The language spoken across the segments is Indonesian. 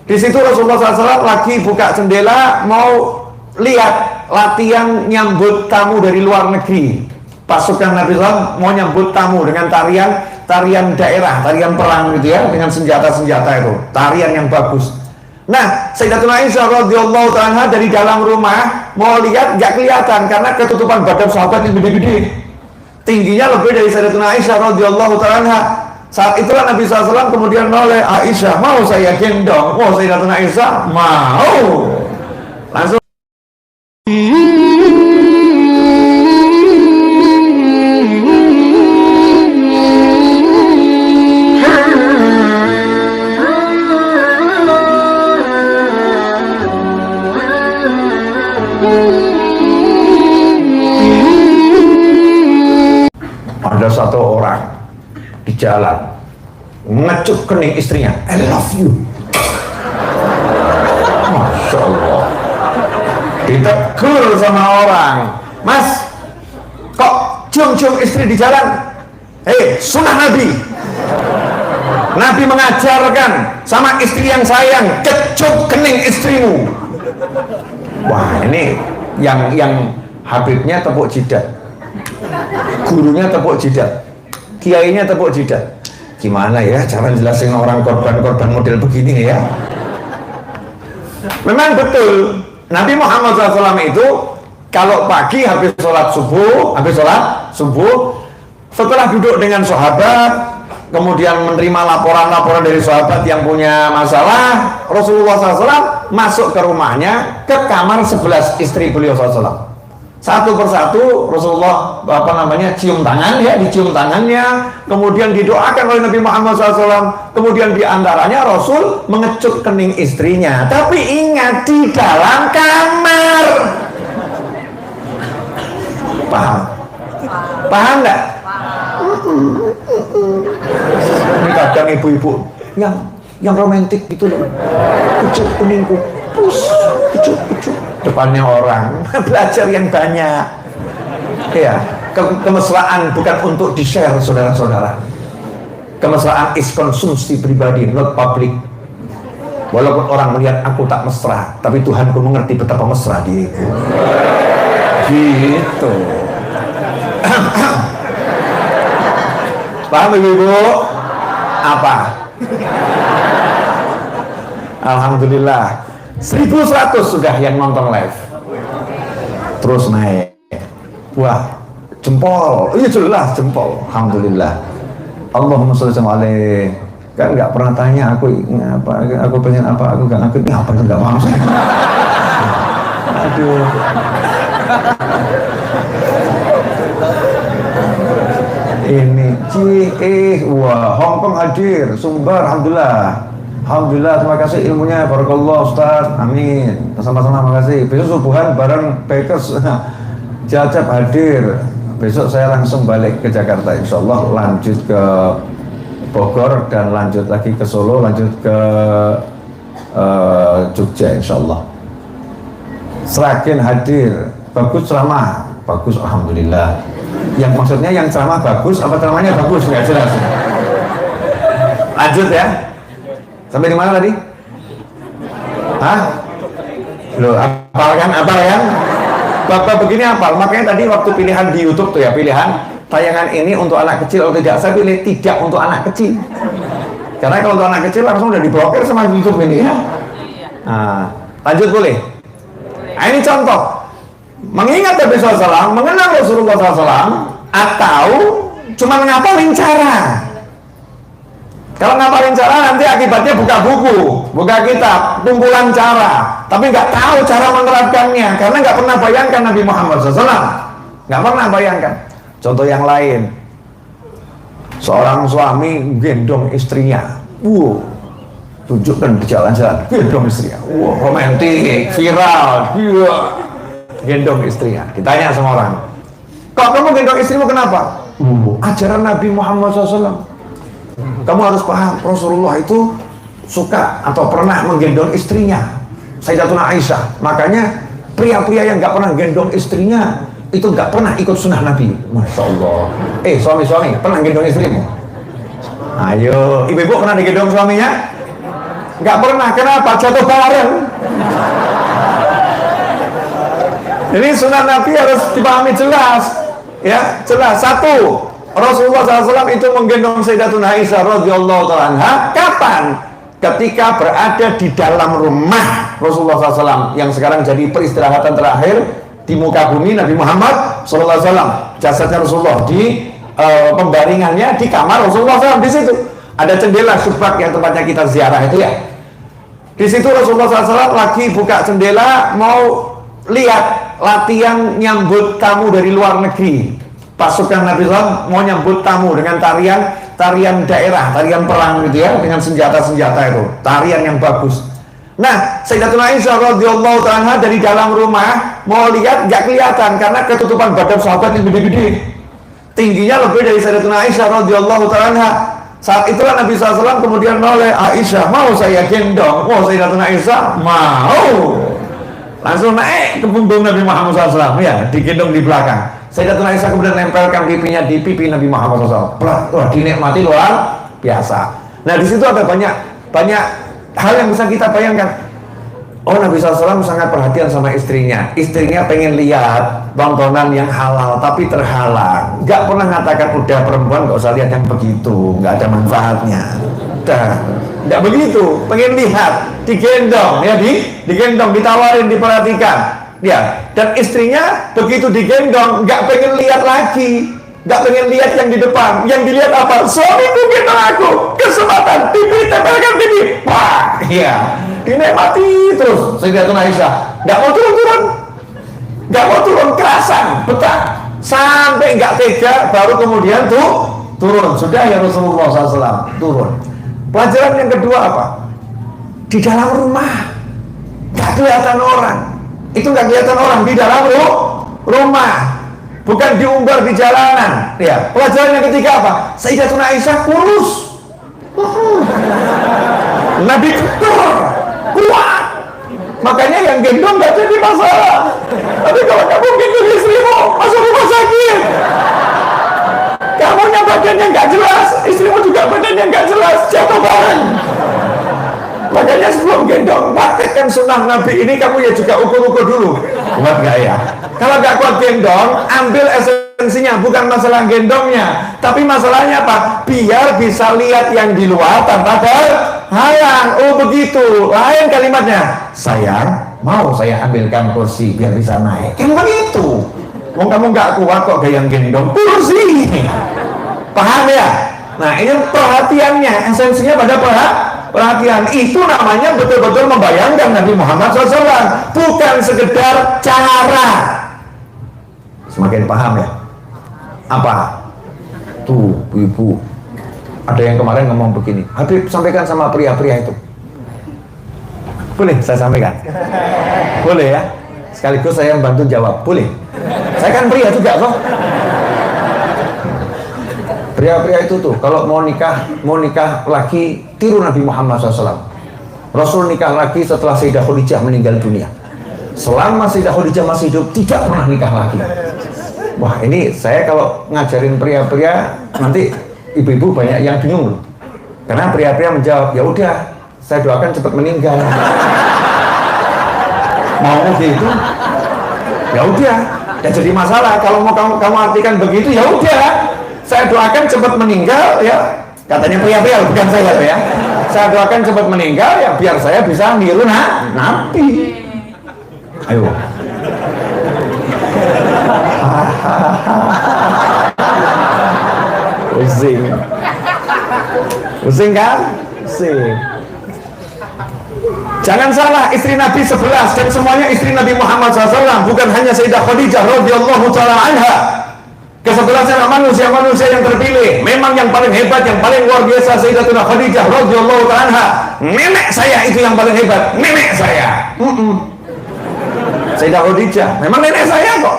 Di situ Rasulullah SAW lagi buka jendela mau lihat latihan nyambut tamu dari luar negeri. Pasukan Nabi SAW mau nyambut tamu dengan tarian daerah, tarian perang gitu ya, dengan senjata-senjata itu, tarian yang bagus. Nah, Sayyidatuna Aisyah radhiyallahu ta'ala dari dalam rumah mau lihat, nggak kelihatan karena ketutupan badan sahabat yang gede-gede, tingginya lebih dari Sayyidatuna Aisyah radhiyallahu ta'ala. Saat itulah Nabi SAW kemudian noleh, Aisyah, mau saya gendong? Oh, Sayyidatuna Aisyah mau. Langsung ada satu orang di jalan ngecut kening istrinya, I love you. Masya Allah, ditegur sama orang, Mas, kok cium-cium istri di jalan? Sunnah Nabi. Nabi mengajarkan sama istri yang sayang, kecut kening istrimu. Wah, ini yang Habibnya tepuk jidat, gurunya tepuk jidat, kiainya tepuk jidat. Gimana ya cara jelasin orang korban-korban model begini ya? Memang betul, Nabi Muhammad SAW itu kalau pagi habis sholat subuh, setelah duduk dengan sahabat, kemudian menerima laporan-laporan dari sahabat yang punya masalah, Rasulullah SAW masuk ke rumahnya, ke kamar 11 istri beliau SAW. Satu persatu Rasulullah cium tangan ya, dicium tangannya, kemudian didoakan oleh Nabi Muhammad SAW. Kemudian diantaranya Rasul mengecut kening istrinya, tapi ingat di dalam kamar. Paham nggak? Ini kadang ibu-ibu yang romantis gitu loh, kecut keningku, kecut depannya orang. Belajar yang banyak ya. Kemesraan bukan untuk di-share, saudara-saudara. Kemesraan is konsumsi pribadi, not public. Walaupun orang melihat aku tak mesra, tapi Tuhanku mengerti betapa mesra dia itu. Gitu. Paham ibu-ibu? Apa? Alhamdulillah 1100 sudah yang nonton live. Terus naik. Wah, jempol. Iya jelas jempol. Alhamdulillah. Allahumma sholli alaihi. Kan nggak pernah tanya aku pengen apa, aku nggak ngerti apa, nggak mau. Aduh. Ini wah, Hongkong hadir, Sumber, Alhamdulillah, terima kasih ilmunya, barakallah Ustaz, amin. Sama-sama, terima kasih. Besok subuhan bareng Bekes, Jajab hadir. Besok saya langsung balik ke Jakarta, insyaallah lanjut ke Bogor dan lanjut lagi ke Solo, lanjut ke Jogja, insyaallah. Seragen hadir, bagus ceramah, bagus, alhamdulillah. Yang maksudnya yang ceramah bagus, apa ceramahnya bagus, nggak jelas. Lanjut ya. Sampai di mana tadi? Hah? Loh, apal kan? Bapak begini apal. Makanya tadi waktu pilihan di YouTube tuh ya, pilihan tayangan ini untuk anak kecil atau tidak, saya pilih tidak untuk anak kecil. Karena kalau untuk anak kecil langsung udah diblokir sama YouTube ini ya. Nah, lanjut boleh? Nah, ini contoh. Mengingat Nabi SAW, mengenal Rasulullah SAW, atau cuma ngapalin cara. Kalau ngapalin cara nanti akibatnya buka buku, buka kitab, kumpulan cara, tapi nggak tahu cara menerapkannya karena nggak pernah bayangkan Nabi Muhammad SAW, nggak pernah bayangkan. Contoh yang lain, seorang suami gendong istrinya, tunjukkan di jalan-jalan, gendong istrinya, romantis, viral, gendong istrinya. Ditanya sama orang, kok kamu gendong istrimu kenapa? Ajaran Nabi Muhammad SAW. Kamu harus paham, Rasulullah itu suka atau pernah menggendong istrinya, Sayyidatuna Aisyah. Makanya pria-pria yang nggak pernah gendong istrinya itu nggak pernah ikut sunnah Nabi. Masya Allah. Suami-suami pernah gendong istrimu? Ayo, ibu-ibu pernah digendong suaminya? Nggak pernah. Kenapa? Jatuh bareng. Ini sunnah Nabi harus dipahami jelas. Ya, jelas. Satu, Rasulullah SAW itu menggendong Sayyidatuna Aisyah radhiyallahu ta'ala anha. Kapan? Ketika berada di dalam rumah Rasulullah SAW yang sekarang jadi peristirahatan terakhir di muka bumi Nabi Muhammad SAW. Jasadnya Rasulullah di pembaringannya di kamar Rasulullah SAW. Di situ ada jendela subak yang tempatnya kita ziarah itu ya. Di situ Rasulullah SAW lagi buka jendela mau lihat latihan nyambut tamu dari luar negeri. Pasukan Nabi SAW mau nyambut tamu dengan tarian daerah, tarian perang gitu ya, dengan senjata-senjata itu, tarian yang bagus. Nah, Sayyidatuna Aisyah radhiyallahu ta'ala dari dalam rumah mau lihat nggak kelihatan karena ketutupan badan sahabat yang gede-gede, tingginya lebih dari Sayyidatuna Aisyah radhiyallahu ta'ala. Saat itulah Nabi SAW kemudian noleh, Aisyah mau saya gendong. Oh, Sayyidatuna Aisyah mau. Langsung naik ke punggung Nabi Muhammad SAW, ya, digendong di belakang. Sayyidatuna Aisyah kemudian nempelkan pipinya di pipi Nabi Muhammad SAW. Wah, dinikmati luar biasa. Nah, di situ ada banyak hal yang bisa kita bayangkan. Oh, Nabi SAW sangat perhatian sama istrinya. Istrinya pengen lihat tontonan yang halal, tapi terhalang. Nggak pernah ngatakan, udah perempuan nggak usah lihat yang begitu, nggak ada manfaatnya. Udah, nggak begitu. Pengen lihat, digendong, ya digendong, ditawarin, diperhatikan. Ya, dan istrinya begitu digendong, nggak pengen lihat lagi. Nggak pengen lihat yang di depan. Yang dilihat apa? Suamiku gendong aku. Kesempatan, pipi, tempelkan pipi. Wah, iya. Dinikmati terus Sayyidatuna Aisyah. Nggak mau turun-turun. Nggak mau turun, kerasan, betah. Sampai nggak tega, baru kemudian turun. Sudah ya Rasulullah SAW, turun. Pelajaran yang kedua apa? Di dalam rumah. Nggak kelihatan orang. Itu nggak kelihatan orang di dalam rumah. Bukan diumbar di jalanan. Ya. Pelajaran yang ketiga apa? Sayyidatuna Aisyah kurus. Nabi ketur, kuat. Makanya yang gendong gak jadi masalah. Tapi kalau kamu gendong istrimu masuk rumah sakit, kamunya badannya gak jelas, istrimu juga badannya gak jelas, jatuh bareng. Makanya sebelum gendong, praktekkan sunnah Nabi ini. Kamu ya juga ukur-ukur dulu, kuat gak ya? Kalau gak kuat gendong, ambil esensinya. Bukan masalah gendongnya, tapi masalahnya apa? Biar bisa lihat yang di luar tanpa terhalang. Oh begitu, lain kalimatnya. Sayang, mau saya ambilkan kursi biar bisa naik. Kan begitu. Wong kamu gak kuat kok gaya gendong kursi. Paham ya? Nah ini perhatiannya, esensinya pada perhatian. Itu namanya betul-betul membayangkan Nabi Muhammad SAW, bukan sekedar cara. Semakin paham ya? Apa? Tuh ibu, ada yang kemarin ngomong begini, Habib sampaikan sama pria-pria itu. Boleh saya sampaikan? Boleh ya? Sekaligus saya membantu jawab. Boleh? Saya kan pria juga kok. Pria-pria itu tuh kalau mau nikah lagi, tiru Nabi Muhammad SAW. Rasul nikah lagi setelah Sayyidah Khadijah meninggal dunia. Selama Sayyidah Khadijah masih hidup, tidak pernah nikah lagi. Wah, ini saya kalau ngajarin pria-pria, nanti ibu-ibu banyak yang bingung. Karena pria-pria menjawab, ya udah, saya doakan cepat meninggal. Mau gitu? Ya udah, tidak jadi masalah. Kalau mau kamu artikan begitu, ya udah. Saya doakan cepat meninggal ya, katanya pria-pria, bukan saya ya. Saya doakan cepat meninggal ya, biar saya bisa niru Nabi. Ayo. Pusing kan? Pusing. Jangan salah, istri Nabi 11 dan semuanya istri Nabi Muhammad SAW, bukan hanya Sayyidah Khadijah radhiyallahu ta'ala anha. Ke-11 manusia yang terpilih, memang yang paling hebat, yang paling luar biasa Sayyidatuna Khadijah radhiyallahu ta'ala anha. Nenek saya itu yang paling hebat, nenek saya. Sayyidah Khadijah, memang nenek saya kok.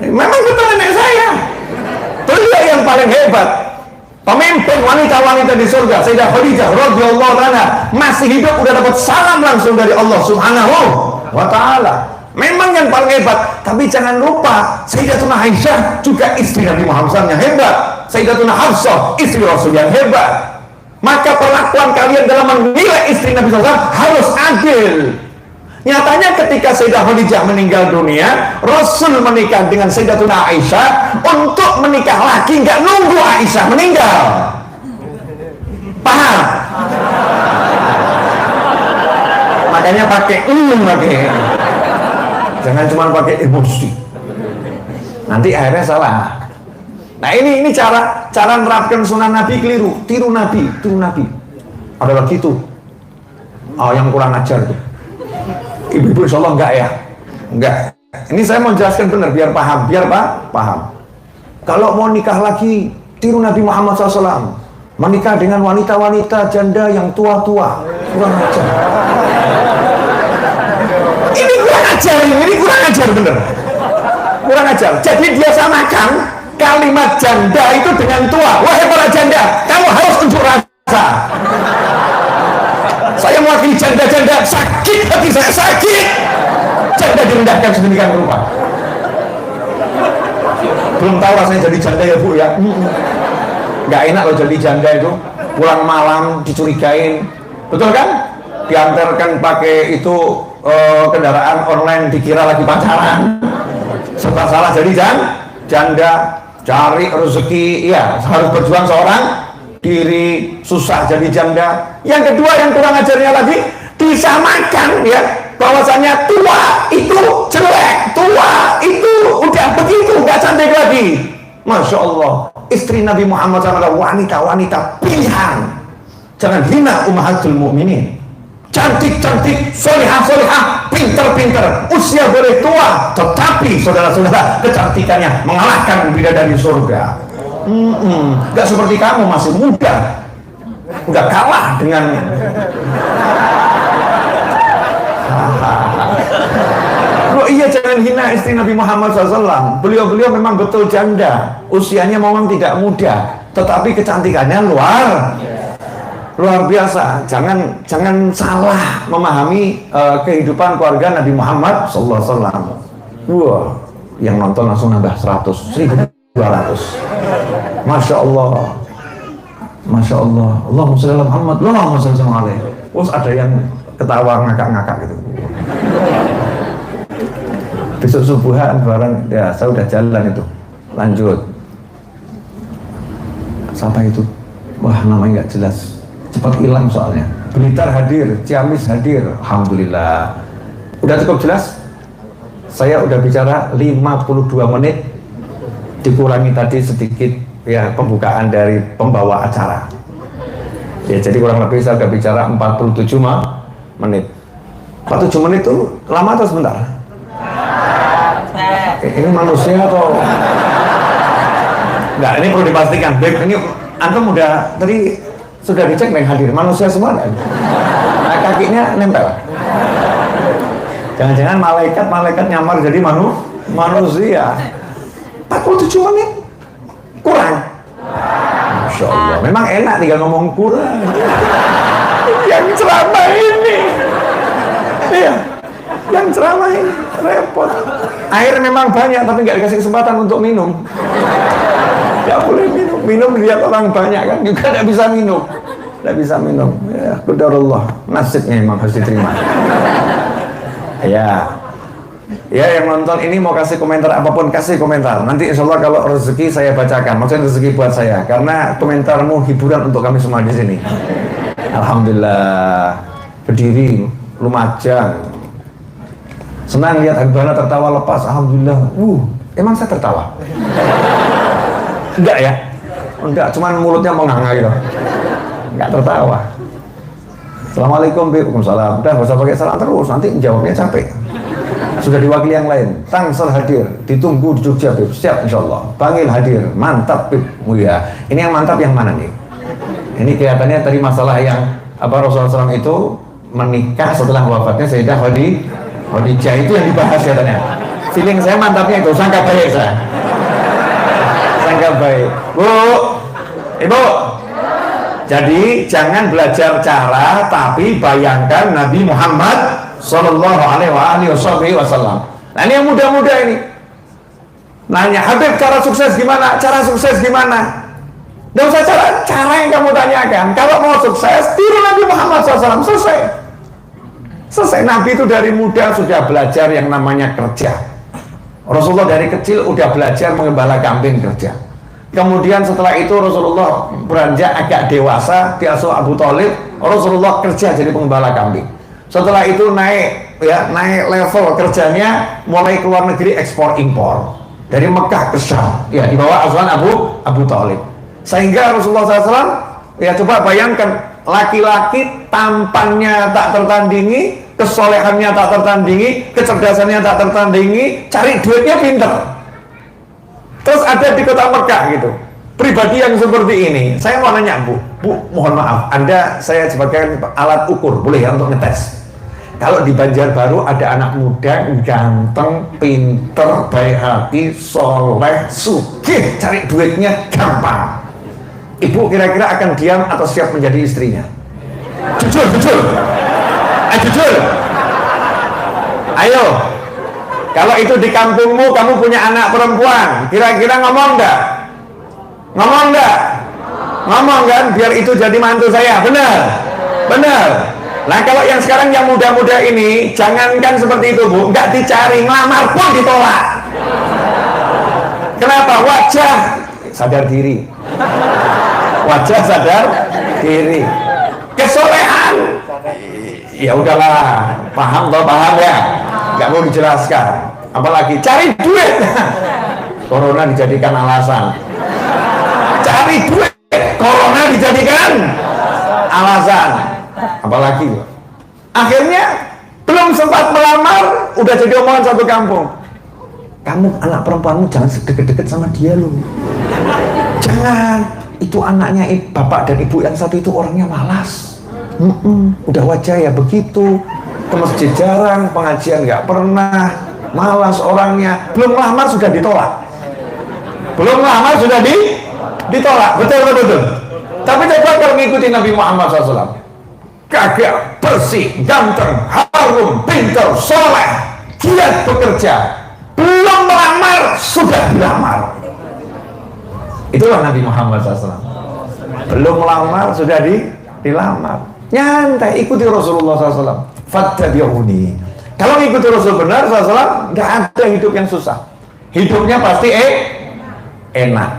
Memang betul nenek saya. Beliau yang paling hebat. Pemimpin wanita-wanita di surga, Sayyidah Khadijah radhiyallahu ta'ala masih hidup udah dapat salam langsung dari Allah Subhanahu wa ta'ala. Memang yang paling hebat, tapi jangan lupa Sayyidatuna Aisyah juga istri Nabi Muhammad SAW yang hebat. Sayyidatuna Hafsah istri Rasul yang hebat. Maka perlakuan kalian dalam menilai istri Nabi SAW harus adil. Nyatanya ketika Sayyidah Khadijah meninggal dunia, Rasul menikah dengan Sayyidatuna Aisyah untuk menikah lagi, nggak nunggu Aisyah meninggal. Paham? Makanya pakai jangan cuma pakai emosi, nanti akhirnya salah. Nah ini cara menerapkan sunnah Nabi keliru. Tiru Nabi. Ada lagi tuh yang kurang ajar tuh. Ibu-ibu insya Allah enggak ya? Enggak. Ini saya mau jelaskan benar biar paham. Paham. Kalau mau nikah lagi, tiru Nabi Muhammad SAW. Menikah dengan wanita-wanita janda yang tua-tua. Kurang ajar. Ini kurang ajar bener. Kurang ajar. Jadi dia samakan kalimat janda itu dengan tua. Wahai para janda, kamu harus unjuk rasa. Saya mewakili janda-janda, sakit hati saya, sakit. Janda direndahkan sedemikian rupa. Belum tahu rasanya jadi janda ya Bu ya. Nggak enak loh jadi janda itu. Pulang malam dicurigain, betul kan? Diantarkan pakai itu kendaraan online, dikira lagi pacaran. Serta salah jadi janda. Cari rezeki, ya harus berjuang seorang diri, susah jadi janda. Yang kedua yang kurang ajarnya lagi, disamakan ya bahwasanya tua itu jelek, tua itu udah begitu, nggak cantik lagi. Masya Allah, istri Nabi Muhammad SAW wanita-wanita pilihan. Jangan hina ummahatul mukminin. Cantik-cantik, solihah-solihah, pinter-pinter, usia boleh tua, tetapi saudara-saudara kecantikannya mengalahkan bidadari surga. Gak seperti kamu masih muda, udah kalah dengan loh. Iya, jangan hina istri Nabi Muhammad SAW. Beliau memang betul janda, usianya memang tidak muda, tetapi kecantikannya luar biasa. Jangan salah memahami kehidupan keluarga Nabi Muhammad SAW. Wah, yang nonton langsung nambah 100.000, 1.200. Masya Allah, Masya Allah. Allahumma sholli ala Muhammad, Allahumma sholli alaihi. Terus ada yang ketawa ngakak-ngakak gitu. Besok subuhan barang ya saya udah jalan itu. Lanjut. Siapa itu? Wah, namanya nggak jelas. Cepat hilang soalnya. Blitar hadir, Ciamis hadir, alhamdulillah. Udah cukup jelas? Saya udah bicara 52 menit, dikurangi tadi sedikit ya pembukaan dari pembawa acara. Ya jadi kurang lebih saya udah bicara 47 menit. 47 menit itu lama atau sebentar? Ini manusia atau enggak? Ini perlu dipastikan. Baik, ini antum udah tadi sudah dicek yang hadir manusia semua kan? Nah, kakinya nempel. Jangan-jangan malaikat nyamar jadi manusia. 47 menit kurang. Masya Allah, memang enak tinggal ngomong kurang. Yang ceramah ini, iya, yang ceramah ini repot. Air memang banyak tapi nggak dikasih kesempatan untuk minum. Nggak boleh minum lihat orang banyak kan juga nggak bisa minum. Ya, qadarullah, nasibnya memang harus diterima. Ya yang nonton ini mau kasih komentar apapun, kasih komentar. Nanti insya Allah kalau rezeki saya bacakan. Maksudnya rezeki buat saya, karena komentarmu hiburan untuk kami semua di sini. Alhamdulillah, berdiri Lumajang. Senang lihat Habibana tertawa lepas. Alhamdulillah. Emang saya tertawa? Enggak ya? Enggak, cuman mulutnya menganga gitu. Enggak tertawa. Assalamualaikum, Waalaikumsalam. Udah gak usah pakai salam terus, nanti jawabnya capek. Sudah diwakili yang lain. Tangsel hadir, ditunggu di Jogja, Bib. Siap insyaallah. Bangil hadir, mantap, Bib. Ya. Ini yang mantap yang mana nih? Ini kelihatannya tadi masalah yang Rasulullah SAW itu menikah setelah wafatnya Sayyidah Khadijah, itu yang dibahas katanya. Feeling saya mantapnya itu, sangka baik saya. Sangka baik. Bu, Ibu. Jadi jangan belajar cara, tapi bayangkan Nabi Muhammad Sallallahu Alaihi Wasallam. Nah ini yang muda-muda ini nanya, Habib cara sukses gimana? Cara sukses gimana? Tidak usah cara yang kamu tanyakan. Kalau mau sukses, tiru Nabi Muhammad SAW, selesai. Selesai. Nabi itu dari muda sudah belajar yang namanya kerja. Rasulullah dari kecil udah belajar mengembala kambing kerja. Kemudian setelah itu Rasulullah beranjak agak dewasa, diasuh Abu Thalib, Rasulullah kerja jadi pengembala kambing. Setelah itu naik level kerjanya, mulai ke luar negeri ekspor impor dari Mekah ke Syam, ya di bawah asuhan Abu Thalib. Sehingga Rasulullah SAW, ya coba bayangkan, laki-laki tampannya tak tertandingi, kesolehannya tak tertandingi, kecerdasannya tak tertandingi, cari duitnya pinter. Terus ada di kota Mekah gitu, pribadi yang seperti ini. Saya mau nanya Bu, mohon maaf, saya sebagai alat ukur, boleh ya untuk ngetes. Kalau di Banjarbaru ada anak muda, ganteng, pinter, baik hati, soleh, sugih, cari duitnya gampang. Ibu kira-kira akan diam atau siap menjadi istrinya? Jujur. Jujur. Ayo. Kalau itu di kampungmu, kamu punya anak perempuan, kira-kira ngomong enggak? Ngomong enggak? Ngomong kan, biar itu jadi mantu saya. Benar. Nah kalau yang sekarang yang muda-muda ini, jangankan seperti itu Bu, enggak dicari, ngelamar pun ditolak. Kenapa? Wajah sadar diri. Wajah sadar diri. Kesolehan, ya udahlah, paham ya, nggak mau dijelaskan. Apalagi cari duit, corona dijadikan alasan. Cari duit, corona dijadikan alasan. Apalagi, akhirnya belum sempat melamar, udah jadi omongan satu kampung. Kamu anak perempuanmu jangan deket-deket sama dia loh. Jangan. Itu anaknya bapak dan ibu yang satu itu orangnya malas. Udah wajah ya begitu, ke masjid jarang, pengajian nggak pernah, malas orangnya. Belum lamar sudah ditolak. Ditolak. Betul. Tapi coba kalau ngikutin Nabi Muhammad SAW, gagah, bersih, ganteng, harum, pintar, soleh, giat bekerja, belum melamar sudah dilamar. Itulah Nabi Muhammad SAW. Belum melamar sudah dilamar. Nyantai, ikuti Rasulullah SAW. Fattabi'uni. Kalau ngikuti Rasul benar SAW, nggak ada hidup yang susah. Hidupnya pasti enak.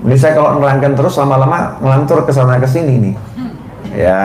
Ini saya kalau nerangkan terus lama-lama ngelantur ke sana ke sini nih. Ya.